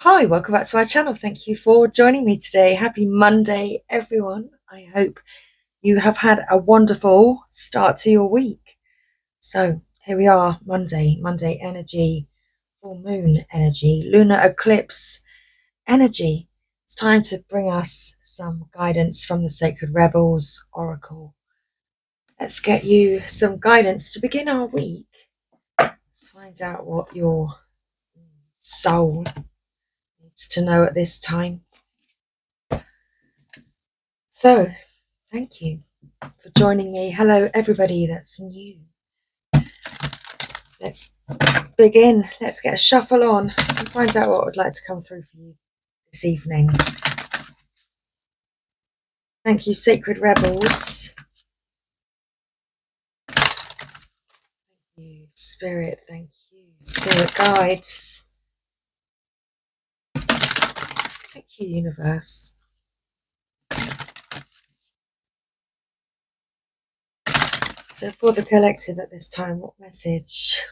Hi, welcome back to our channel. Thank you for joining me today. Happy Monday, everyone. I hope you have had a wonderful start to your week. So here we are, Monday energy, full moon energy, lunar eclipse energy. It's time to bring us some guidance from the Sacred Rebels Oracle. Let's get you some guidance to begin our week. Let's find out what your soul needs to know at this time. So, thank you for joining me. Hello, everybody that's new. Let's begin. Let's get a shuffle on and find out what would like to come through for you this evening. Thank you, Sacred Rebels. Thank you, Spirit. Thank you, Spirit Guides. Thank you, Universe. So for the collective at this time, what message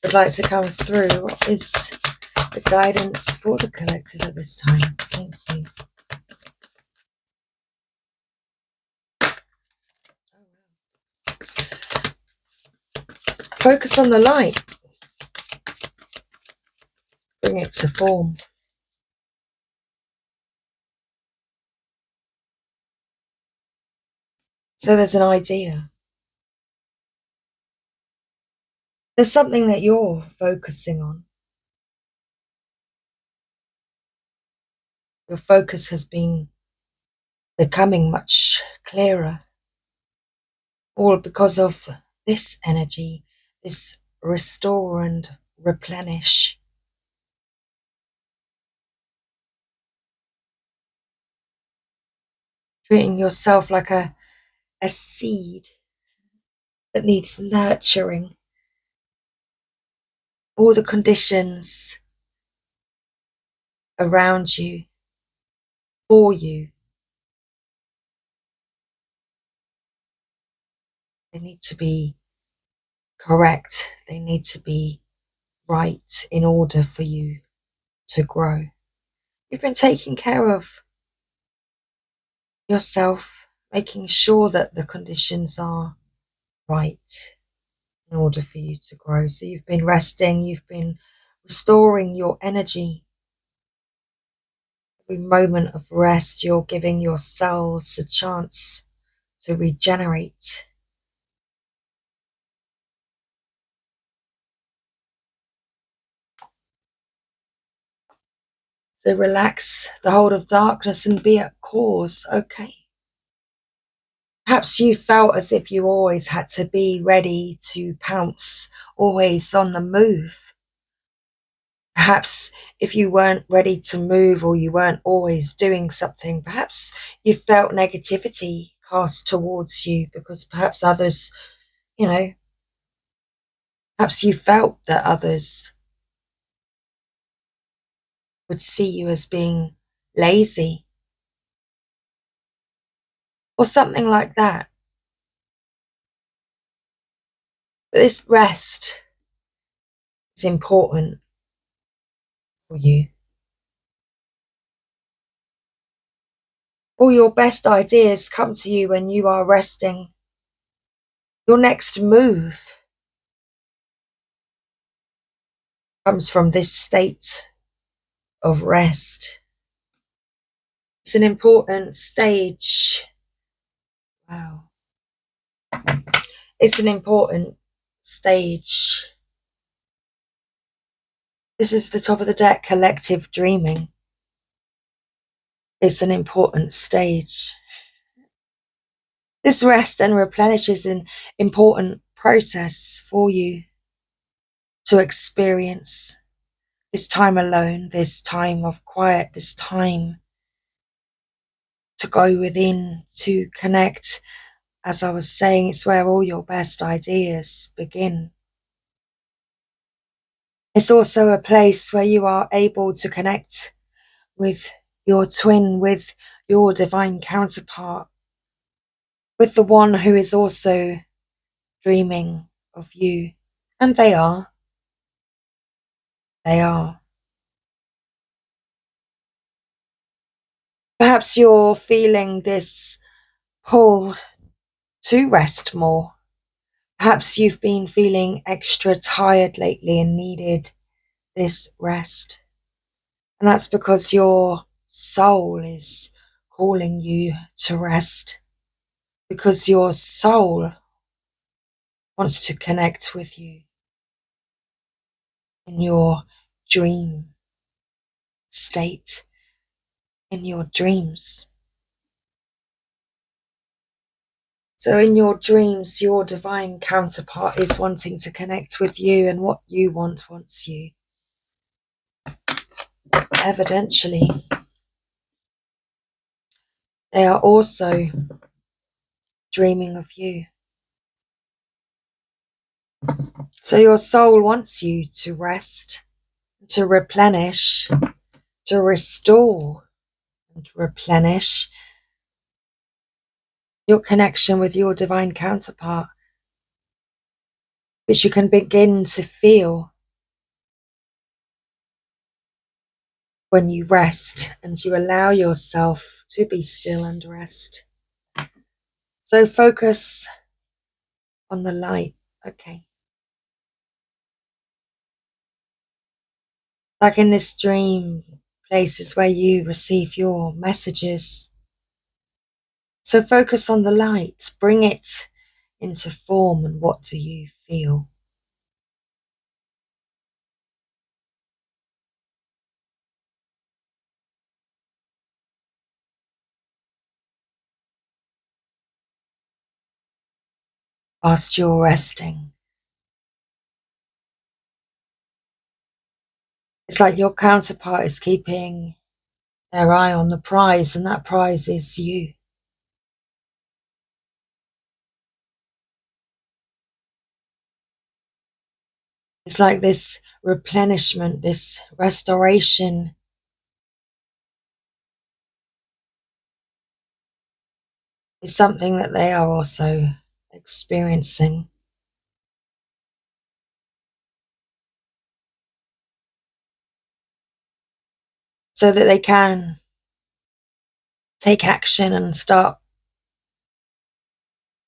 would like to come through? What is the guidance for the collective at this time? Thank you. Focus on the light. Bring it to form. So there's an idea. There's something that you're focusing on. Your focus has been becoming much clearer, all because of this energy, this restore and replenish. Treating yourself like a seed that needs nurturing. All the conditions around you, for you, they need to be correct. They need to be right in order for you to grow. You've been taking care of yourself, making sure that the conditions are right in order for you to grow. So you've been resting, you've been restoring your energy. Every moment of rest, you're giving your cells a chance to regenerate. So relax the hold of darkness and be at cause, okay? Perhaps you felt as if you always had to be ready to pounce, always on the move. Perhaps if you weren't ready to move or you weren't always doing something, perhaps you felt negativity cast towards you because perhaps others, perhaps you felt that others would see you as being lazy or something like that. But this rest is important for you. All your best ideas come to you when you are resting. Your next move comes from this state of rest. It's an important stage. Wow. It's an important stage. This is the top of the deck, collective dreaming. It's an important stage. This rest and replenish is an important process for you to experience. This time alone, this time of quiet, this time to go within, to connect. As I was saying, it's where all your best ideas begin. It's also a place where you are able to connect with your twin, with your divine counterpart, with the one who is also dreaming of you. And they are. They are. Perhaps you're feeling this pull to rest more. Perhaps you've been feeling extra tired lately and needed this rest. And that's because your soul is calling you to rest. Because your soul wants to connect with you in your dream state, in your dreams. So in your dreams, your divine counterpart is wanting to connect with you, and what you want wants you. Evidentially, they are also dreaming of you. So your soul wants you to rest, to replenish, to restore and replenish your connection with your divine counterpart, which you can begin to feel when you rest and you allow yourself to be still and rest. So focus on the light. Okay. Like in this dream, places where you receive your messages. So focus on the light, bring it into form, and what do you feel? Whilst you're resting, it's like your counterpart is keeping their eye on the prize, and that prize is you. It's like this replenishment, this restoration is something that they are also experiencing. So that they can take action and start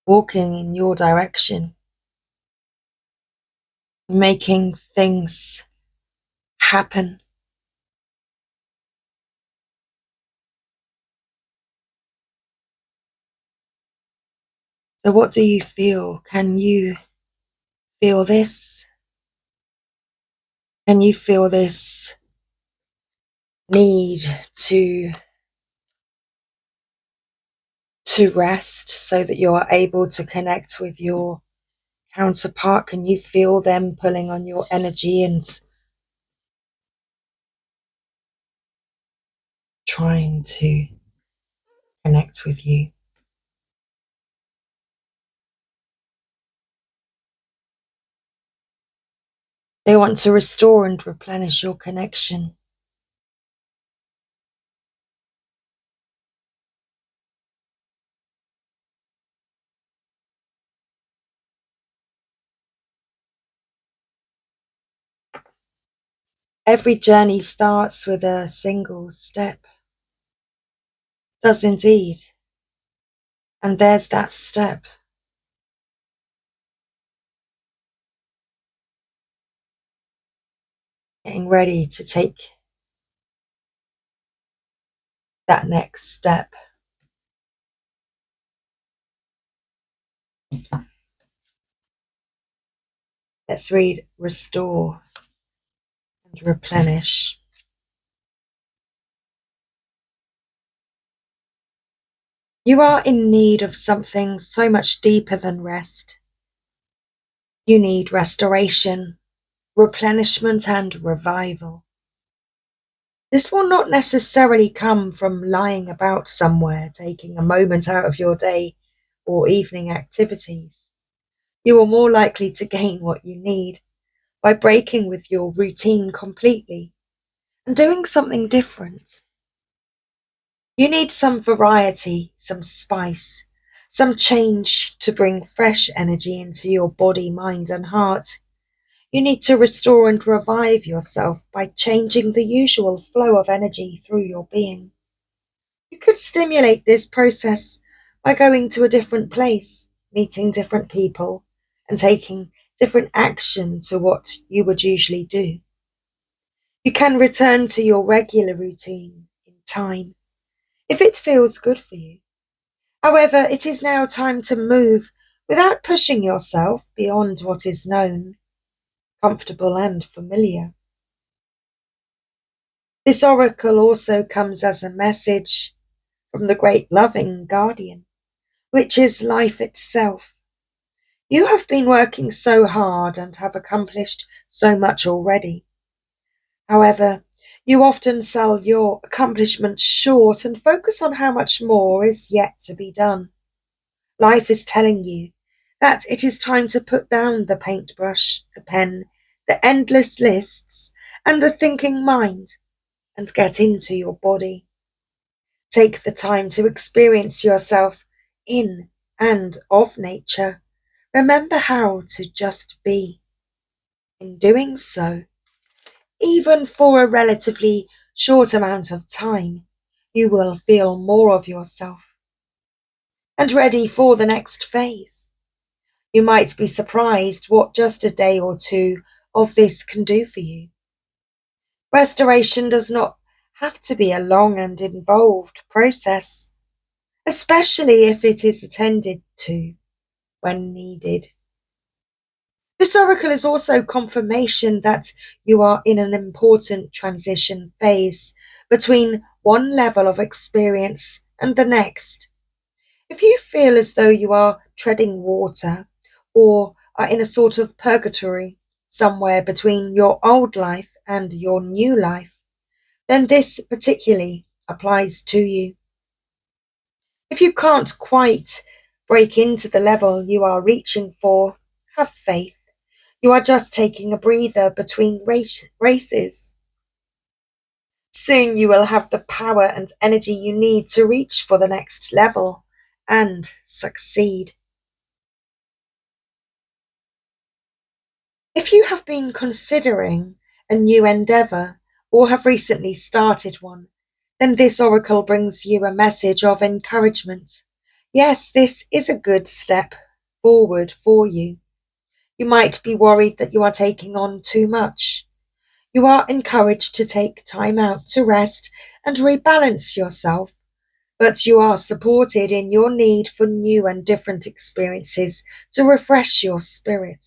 walking in your direction, making things happen. So what do you feel? Can you feel this? Can you feel this need to rest so that you're able to connect with your counterpart? Can you feel them pulling on your energy and trying to connect with you? They want to restore and replenish your connection. Every journey starts with a single step. It does indeed. And there's that step. Getting ready to take that next step. Let's read restore and replenish. You are in need of something so much deeper than rest. You need restoration, replenishment, and revival. This will not necessarily come from lying about somewhere, taking a moment out of your day or evening activities. You are more likely to gain what you need by breaking with your routine completely and doing something different. You need some variety, some spice, some change to bring fresh energy into your body, mind, and heart. You need to restore and revive yourself by changing the usual flow of energy through your being. You could stimulate this process by going to a different place, meeting different people, and taking different action to what you would usually do. You can return to your regular routine in time, if it feels good for you. However, it is now time to move without pushing yourself beyond what is known, comfortable and familiar. This oracle also comes as a message from the great loving guardian, which is life itself. You have been working so hard and have accomplished so much already. However, you often sell your accomplishments short and focus on how much more is yet to be done. Life is telling you that it is time to put down the paintbrush, the pen, the endless lists, and the thinking mind, and get into your body. Take the time to experience yourself in and of nature. Remember how to just be. In doing so, even for a relatively short amount of time, you will feel more of yourself and ready for the next phase. You might be surprised what just a day or two of this can do for you. Restoration does not have to be a long and involved process, especially if it is attended to when needed. This oracle is also confirmation that you are in an important transition phase between one level of experience and the next. If you feel as though you are treading water or are in a sort of purgatory somewhere between your old life and your new life, then this particularly applies to you. If you can't quite break into the level you are reaching for, have faith. You are just taking a breather between races. Soon you will have the power and energy you need to reach for the next level and succeed. If you have been considering a new endeavor or have recently started one, then this oracle brings you a message of encouragement. Yes, this is a good step forward for you. You might be worried that you are taking on too much. You are encouraged to take time out to rest and rebalance yourself, but you are supported in your need for new and different experiences to refresh your spirit.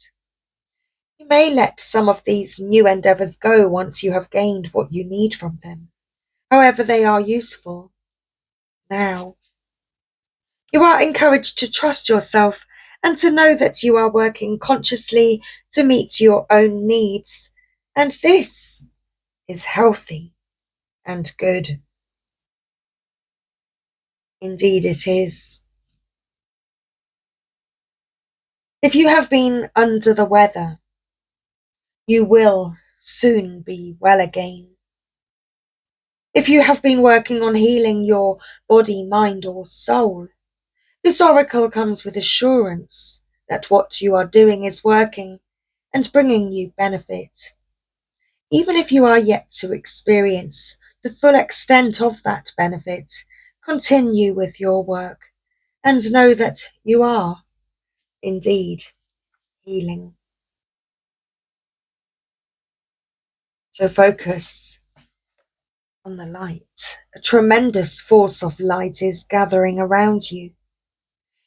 You may let some of these new endeavors go once you have gained what you need from them. However, they are useful now. You are encouraged to trust yourself and to know that you are working consciously to meet your own needs. And this is healthy and good. Indeed, it is. If you have been under the weather, you will soon be well again. If you have been working on healing your body, mind, or soul, this oracle comes with assurance that what you are doing is working and bringing you benefit. Even if you are yet to experience the full extent of that benefit, continue with your work and know that you are indeed healing. So focus on the light. A tremendous force of light is gathering around you.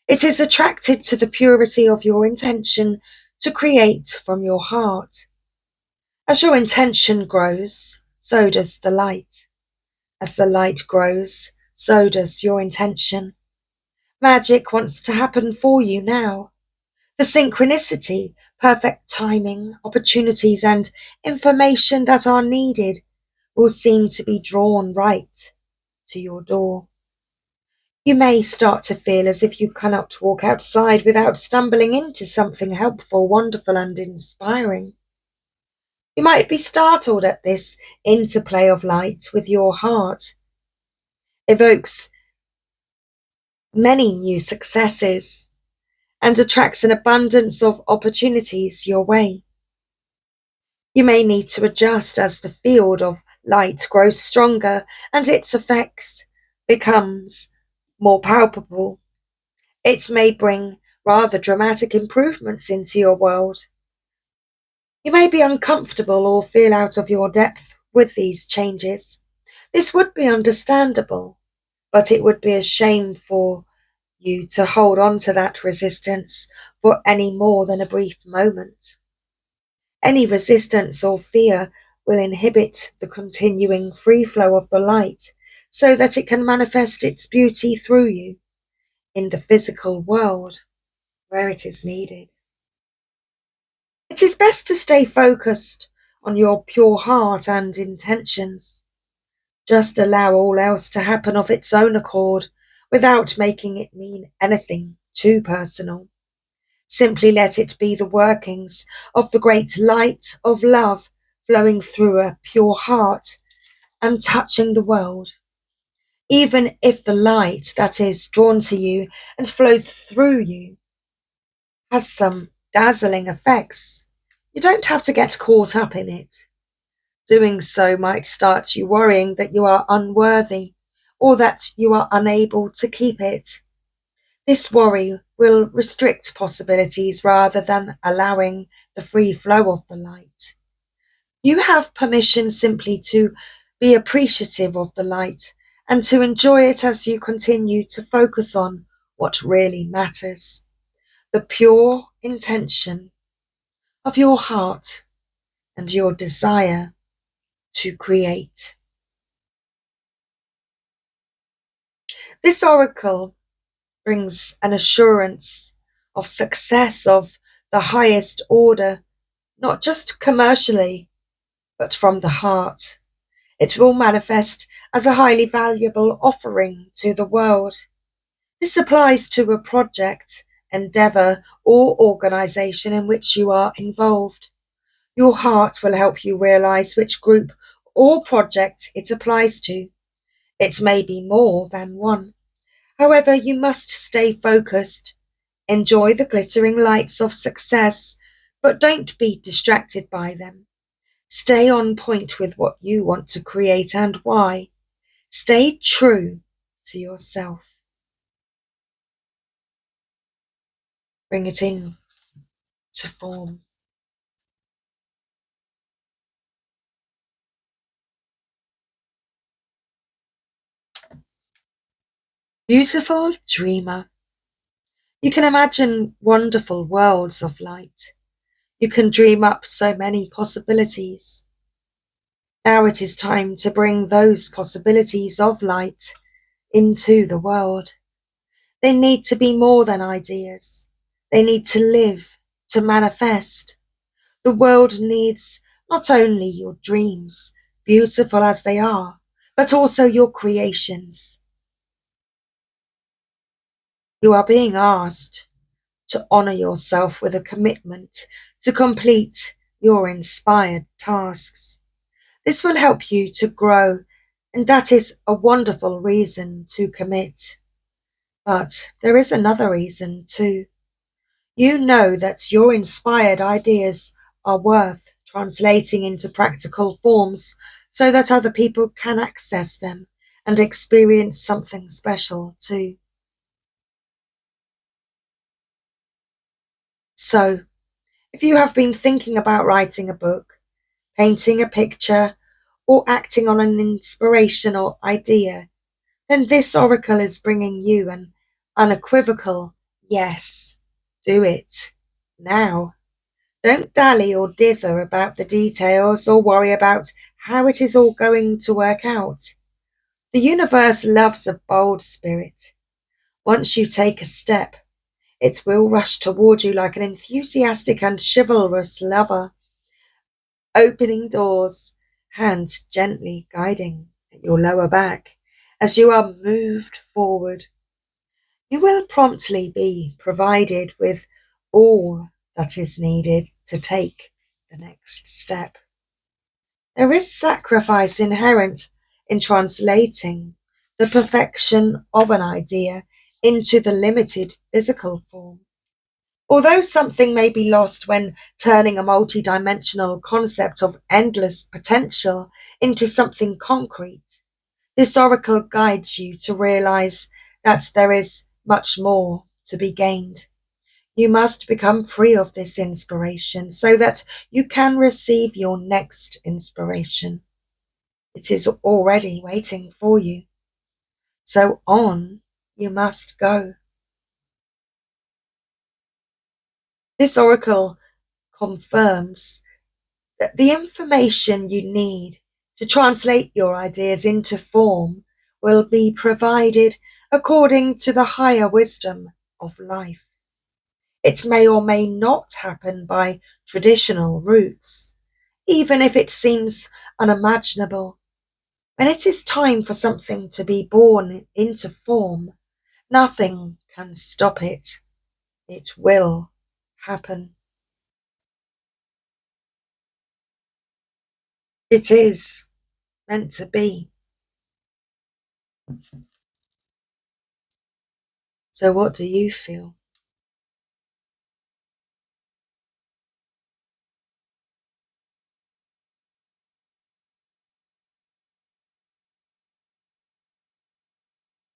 It is attracted to the purity of your intention to create from your heart. As your intention grows, so does the light. As the light grows, so does your intention. Magic wants to happen for you now. The synchronicity, perfect timing, opportunities, and information that are needed will seem to be drawn right to your door. You may start to feel as if you cannot walk outside without stumbling into something helpful, wonderful, and inspiring. You might be startled at this interplay of light with your heart. Evokes many new successes and attracts an abundance of opportunities your way. You may need to adjust as the field of light grows stronger and its effects becomes more palpable. It may bring rather dramatic improvements into your world. You may be uncomfortable or feel out of your depth with these changes. This would be understandable, but it would be a shame for you to hold on to that resistance for any more than a brief moment. Any resistance or fear will inhibit the continuing free flow of the light so that it can manifest its beauty through you in the physical world where it is needed. It is best to stay focused on your pure heart and intentions. Just allow all else to happen of its own accord without making it mean anything too personal. Simply let it be the workings of the great light of love flowing through a pure heart and touching the world. Even if the light that is drawn to you and flows through you has some dazzling effects, you don't have to get caught up in it. Doing so might start you worrying that you are unworthy or that you are unable to keep it. This worry will restrict possibilities rather than allowing the free flow of the light. You have permission simply to be appreciative of the light and to enjoy it as you continue to focus on what really matters, the pure intention of your heart and your desire to create. This oracle brings an assurance of success of the highest order, not just commercially, but from the heart. It will manifest as a highly valuable offering to the world. This applies to a project, endeavour, or organisation in which you are involved. Your heart will help you realise which group or project it applies to. It may be more than one. However, you must stay focused. Enjoy the glittering lights of success, but don't be distracted by them. Stay on point with what you want to create and why. Stay true to yourself. Bring it in to form. Beautiful dreamer. You can imagine wonderful worlds of light. You can dream up so many possibilities. Now it is time to bring those possibilities of light into the world. They need to be more than ideas. They need to live, to manifest. The world needs not only your dreams, beautiful as they are, but also your creations. You are being asked to honour yourself with a commitment to complete your inspired tasks. This will help you to grow, and that is a wonderful reason to commit. But there is another reason too. You know that your inspired ideas are worth translating into practical forms so that other people can access them and experience something special too. So, if you have been thinking about writing a book, painting a picture, or acting on an inspirational idea, then this oracle is bringing you an unequivocal yes. Do it now. Don't dally or dither about the details or worry about how it is all going to work out. The universe loves a bold spirit. Once you take a step, it will rush toward you like an enthusiastic and chivalrous lover, opening doors, hands gently guiding at your lower back as you are moved forward. You will promptly be provided with all that is needed to take the next step. There is sacrifice inherent in translating the perfection of an idea into the limited physical form. Although something may be lost when turning a multi-dimensional concept of endless potential into something concrete, This oracle guides you to realize that there is much more to be gained. You must become free of this inspiration so that you can receive your next inspiration. It is already waiting for you. So on you must go. This oracle confirms that the information you need to translate your ideas into form will be provided according to the higher wisdom of life. It may or may not happen by traditional routes, even if it seems unimaginable. When it is time for something to be born into form, nothing can stop it. It will happen. It is meant to be. So what do you feel?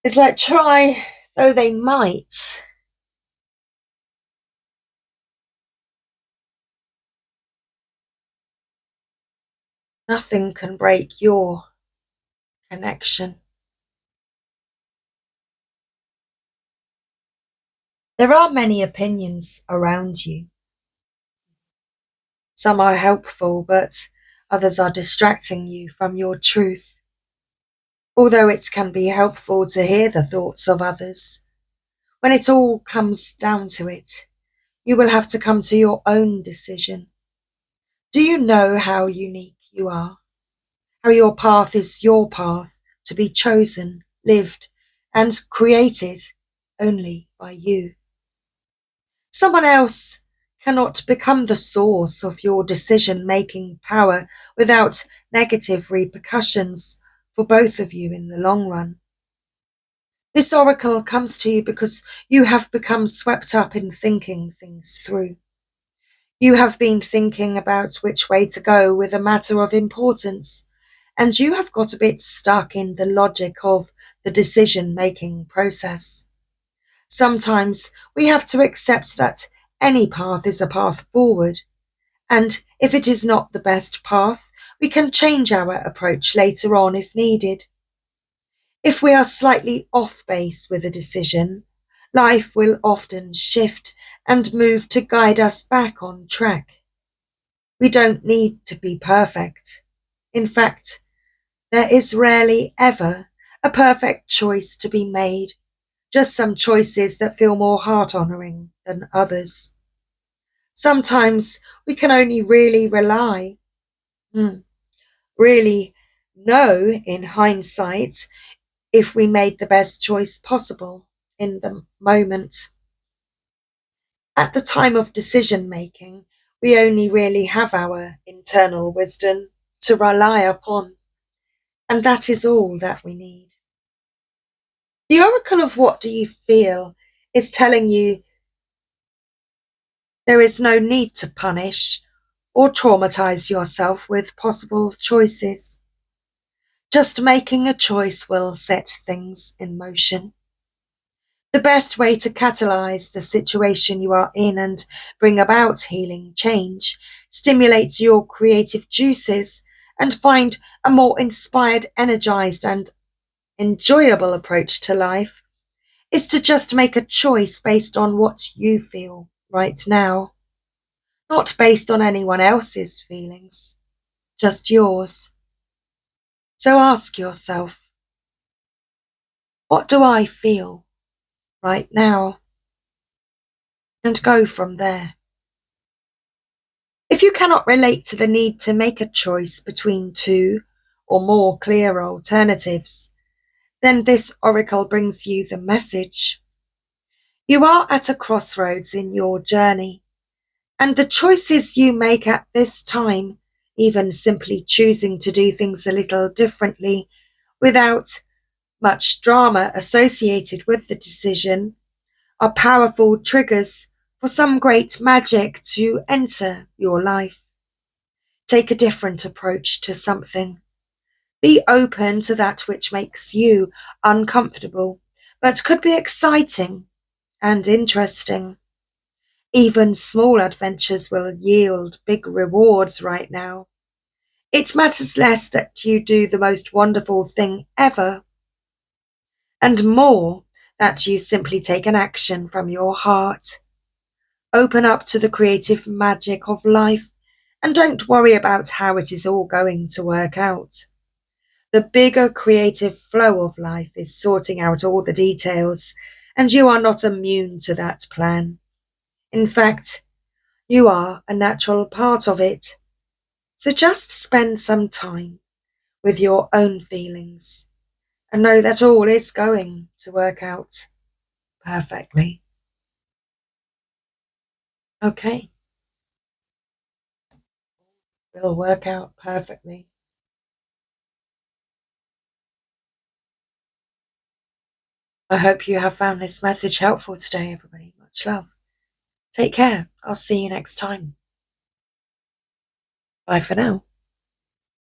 It's like try though they might. Nothing can break your connection. There are many opinions around you. Some are helpful, but others are distracting you from your truth. Although it can be helpful to hear the thoughts of others, when it all comes down to it, you will have to come to your own decision. Do you know how unique you are? How your path is your path to be chosen, lived, and created only by you. Someone else cannot become the source of your decision-making power without negative repercussions for both of you in the long run. This oracle comes to you because you have become swept up in thinking things through. You have been thinking about which way to go with a matter of importance, and you have got a bit stuck in the logic of the decision-making process. Sometimes we have to accept that any path is a path forward, and if it is not the best path, we can change our approach later on if needed. If we are slightly off base with a decision, life will often shift and move to guide us back on track. We don't need to be perfect. In fact, there is rarely ever a perfect choice to be made, just some choices that feel more heart-honouring than others. Sometimes we can only really know in hindsight if we made the best choice possible in the moment. At the time of decision making, we only really have our internal wisdom to rely upon, and that is all that we need. The oracle of what do you feel is telling you there is no need to punish or traumatize yourself with possible choices. Just making a choice will set things in motion. The best way to catalyze the situation you are in and bring about healing change, stimulate your creative juices, and find a more inspired, energized, and enjoyable approach to life is to just make a choice based on what you feel right now, not based on anyone else's feelings, just yours. So ask yourself, what do I feel right now? And go from there. If you cannot relate to the need to make a choice between two or more clear alternatives, then this oracle brings you the message. You are at a crossroads in your journey, and the choices you make at this time, even simply choosing to do things a little differently without much drama associated with the decision, are powerful triggers for some great magic to enter your life. Take a different approach to something. Be open to that which makes you uncomfortable, but could be exciting and interesting. Even small adventures will yield big rewards right now. It matters less that you do the most wonderful thing ever, and more that you simply take an action from your heart. Open up to the creative magic of life and don't worry about how it is all going to work out. The bigger creative flow of life is sorting out all the details, and you are not immune to that plan. In fact, you are a natural part of it. So just spend some time with your own feelings and know that all is going to work out perfectly. Okay, it'll work out perfectly. I hope you have found this message helpful today, everybody. Much love. Take care. I'll see you next time. Bye for now.